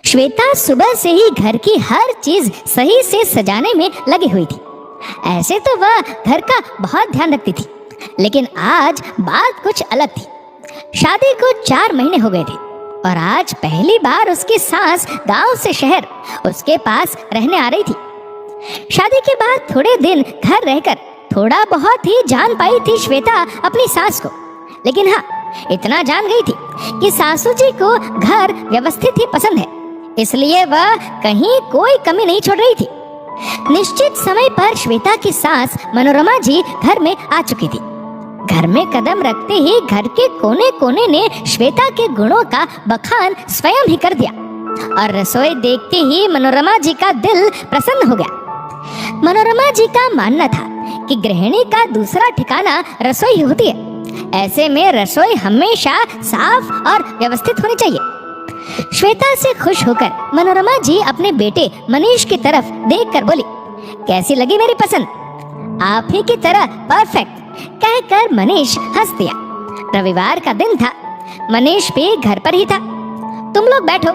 श्वेता सुबह से ही घर की हर चीज सही से सजाने में लगी हुई थी। ऐसे तो वह घर का बहुत ध्यान रखती थी, लेकिन आज बात कुछ अलग थी। शादी को 4 महीने हो गए थे और आज पहली बार उसकी सास गांव से शहर उसके पास रहने आ रही थी। शादी के बाद थोड़े दिन घर रहकर थोड़ा बहुत ही जान पाई थी श्वेता अपनी सास को, लेकिन हाँ, इतना जान गई थी कि सासू जी को घर व्यवस्थित ही पसंद है, इसलिए वह कहीं कोई कमी नहीं छोड़ रही थी। निश्चित समय पर श्वेता की सास मनोरमा जी घर में आ चुकी थी। घर में कदम रखते ही घर के कोने कोने ने श्वेता के गुणों का बखान स्वयं ही कर दिया और रसोई देखते ही मनोरमा जी का दिल प्रसन्न हो गया। मनोरमा जी का मानना था कि गृहिणी का दूसरा ठिकाना रसोई होती है। ऐसे में रसोई हमेशा साफ और व्यवस्थित होनी चाहिए। श्वेता से खुश होकर मनोरमा जी अपने बेटे मनीष की तरफ देखकर बोली, कैसी लगी मेरी पसंद? आप ही की तरह परफेक्ट, कहकर मनीष हंस दिया। रविवार का दिन था, मनीष भी घर पर ही था। तुम लोग बैठो,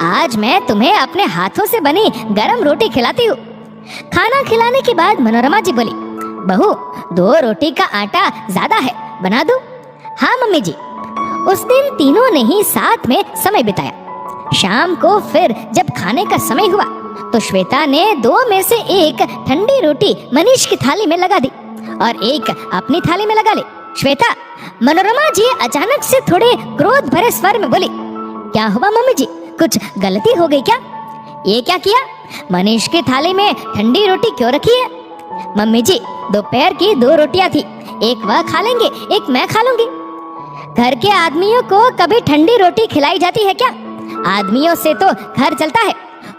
आज मैं तुम्हें अपने हाथों से बनी गरम रोटी खिलाती हूँ। खाना खिलाने के बाद मनोरमा जी बोली, बहू 2 रोटी का आटा ज्यादा है, बना दूं? हाँ मम्मी जी। उस दिन तीनों ने ही साथ में समय बिताया। शाम को फिर जब खाने का समय हुआ तो श्वेता ने 2 में से एक ठंडी रोटी मनीष की थाली में लगा दी और एक अपनी थाली में लगा ली। श्वेता, मनोरमा जी अचानक से थोड़े क्रोध भरे स्वर में बोली, क्या हुआ मम्मी जी, कुछ गलती हो गई क्या? ये क्या किया? मनीष की थाली में ठंडी रोटी क्यों रखी है? मम्मी जी, दोपहर की 2 रोटियां थी, एक वह खा लेंगे, एक मैं खा लूंगी। घर के आदमियों को कभी ठंडी रोटी खिलाई जाती है क्या? आदमियों से तो घर चलता है,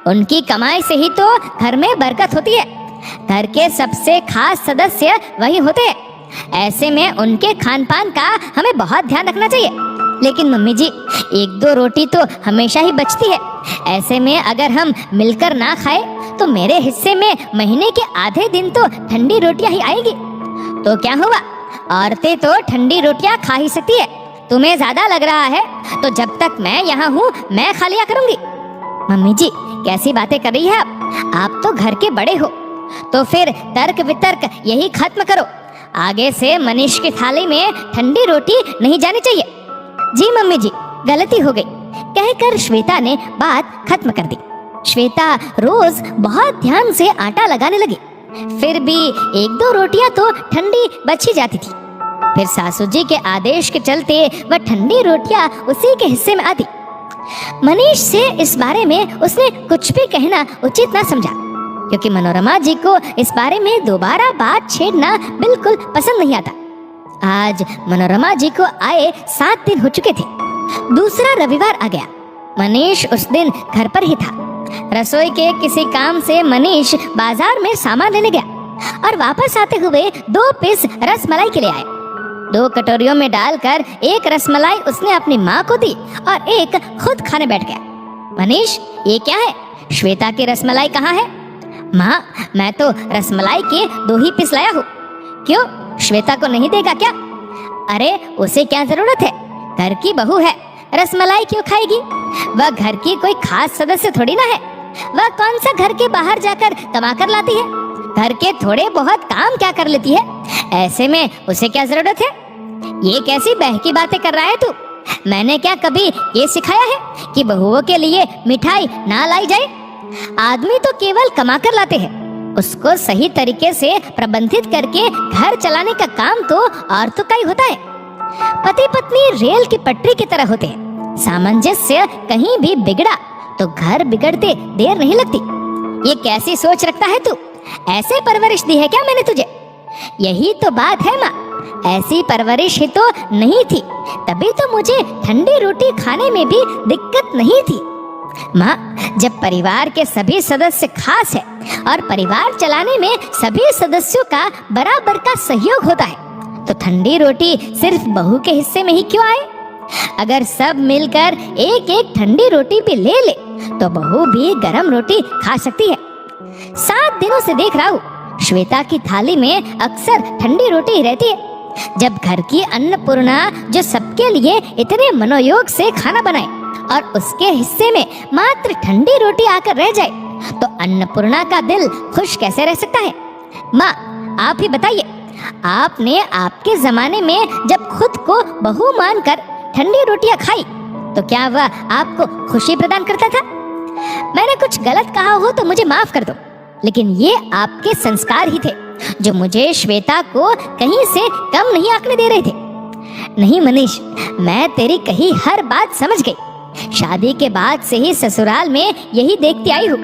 उनकी कमाई से ही तो घर में बरकत होती है। घर के सबसे खास सदस्य वही होते हैं। ऐसे में उनके खान पान का हमें बहुत ध्यान रखना चाहिए। लेकिन मम्मी जी, 1-2 रोटी तो हमेशा ही बचती है। ऐसे में अगर हम मिलकर ना खाए तो मेरे हिस्से में महीने के आधे दिन तो ठंडी रोटियां ही आएगी। तो क्या हुआ, औरतें तो ठंडी रोटियां खा ही सकती है। तुम्हें ज्यादा लग रहा है तो जब तक मैं यहाँ हूँ मैं खा लिया करूंगी। मम्मी जी, कैसी बातें कर रही है आप तो घर के बड़े हो। तो फिर तर्क वितर्क यही खत्म करो। आगे से मनीष की थाली में ठंडी रोटी नहीं जानी चाहिए। जी मम्मी जी, गलती हो गई, कहकर श्वेता ने बात खत्म कर दी। श्वेता रोज बहुत ध्यान से आटा लगाने लगी, फिर भी 1-2 रोटियां तो ठंडी बच ही जाती थी। फिर सासू जी के आदेश के चलते वह ठंडी रोटियां उसी के हिस्से में आती। मनीष से इस बारे में उसने कुछ भी कहना उचित ना समझा, क्योंकि मनोरमा जी को इस बारे में दोबारा बात छेड़ना बिल्कुल पसंद नहीं आता। आज मनोरमा जी को आए 7 दिन हो चुके थे। दूसरा रविवार आ गया। मनीष उस दिन घर पर ही था। रसोई के किसी काम से मनीष बाजार में सामान लेने गया और वापस आते हुए 2 पीस रसमलाई के लिए आए। 2 कटोरियों में डालकर एक रसमलाई उसने अपनी माँ को दी और एक खुद खाने बैठ गया। मनीष, ये क्या है? श्वेता की रसमलाई कहाँ है? माँ, मैं तो रसमलाई के 2 ही पीस लाया हूँ। क्यों, श्वेता को नहीं देगा क्या? अरे उसे क्या जरूरत है, घर की बहू है, रसमलाई क्यों खाएगी? वह घर की कोई खास सदस्य थोड़ी ना है। वह कौन सा घर के बाहर जाकर कमा कर लाती है? घर के थोड़े बहुत काम क्या कर लेती है? ऐसे में उसे क्या जरूरत है? ये कैसी बहकी बातें कर रहा है तू? मैंने क्या कभी ये सिखाया है कि बहुओं के लिए मिठाई ना लाई जाए? आदमी तो केवल कमा कर लाते हैं, उसको सही तरीके से प्रबंधित करके घर चलाने का काम तो औरतों का ही होता है। पति पत्नी रेल की पटरी की तरह होते हैं। सामंजस्य कहीं भी बिगड़ा तो घर बिगड़ते देर नहीं लगती। ये कैसी सोच रखता है तू? ऐसे परवरिश दी है क्या मैंने तुझे? यही तो बात है माँ, ऐसी परवरिश ही तो नहीं थी, तभी तो मुझे ठंडी रोटी खाने में भी दिक्कत नहीं थी। माँ, जब परिवार के सभी सदस्य खास है और परिवार चलाने में सभी सदस्यों का बराबर का सहयोग होता है, तो ठंडी रोटी सिर्फ बहू के हिस्से में ही क्यों आए? अगर सब मिलकर एक ठंडी रोटी भी ले ले तो बहू भी गरम रोटी खा सकती है। 7 दिनों से देख रहा हूँ, श्वेता की थाली में अक्सर ठंडी रोटी ही रहती है। जब घर की अन्नपूर्णा जो सबके लिए इतने मनोयोग से खाना बनाए और उसके हिस्से में मात्र ठंडी रोटी आकर रह जाए तो अन्नपूर्णा का दिल खुश कैसे रह सकता है? माँ, आप ही बताइए, आपने आपके जमाने में जब खुद को बहू मानकर ठंडी रोटियां खाई तो क्या वह आपको खुशी प्रदान करता था? मैंने कुछ गलत कहा हो तो मुझे माफ कर दो, लेकिन ये आपके संस्कार ही थे जो मुझे श्वेता को कहीं से कम नहीं आंकने दे रहे थे। नहीं मनीष, मैं तेरी कही हर बात समझ गई। शादी के बाद से ही ससुराल में यही देखती आई हूँ,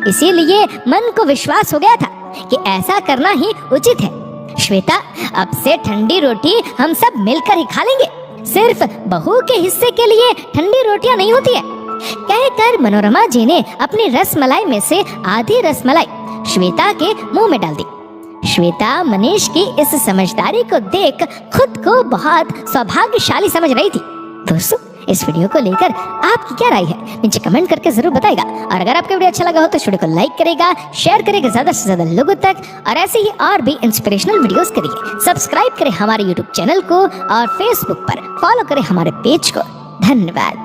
इसीलिए मन को विश्वास हो गया था कि ऐसा करना ही उचित है। श्वेता, अब से ठंडी रोटी हम सब मिलकर ही खा लेंगे। सिर्फ बहू के हिस्से के लिए ठंडी रोटियां नहीं होती है। कहकर मनोरमा जी ने अपनी रसमलाई में से आधी रसमलाई श्वेता के मुंह में डाल दी। श्वेता मनीष की इस समझदारी को देख खुद को बहुत सौभाग्यशाली समझ रही थी। दोस्तों, इस वीडियो को लेकर आपकी क्या राय है नीचे कमेंट करके जरूर बताएगा। और अगर आपको वीडियो अच्छा लगा हो तो इस वीडियो को लाइक करेगा, शेयर करेगा ज्यादा से ज्यादा लोगों तक, और ऐसे ही और भी इंस्पिरेशनल वीडियोस के लिए सब्सक्राइब करें हमारे यूट्यूब चैनल को और फेसबुक पर फॉलो करें हमारे पेज को। धन्यवाद।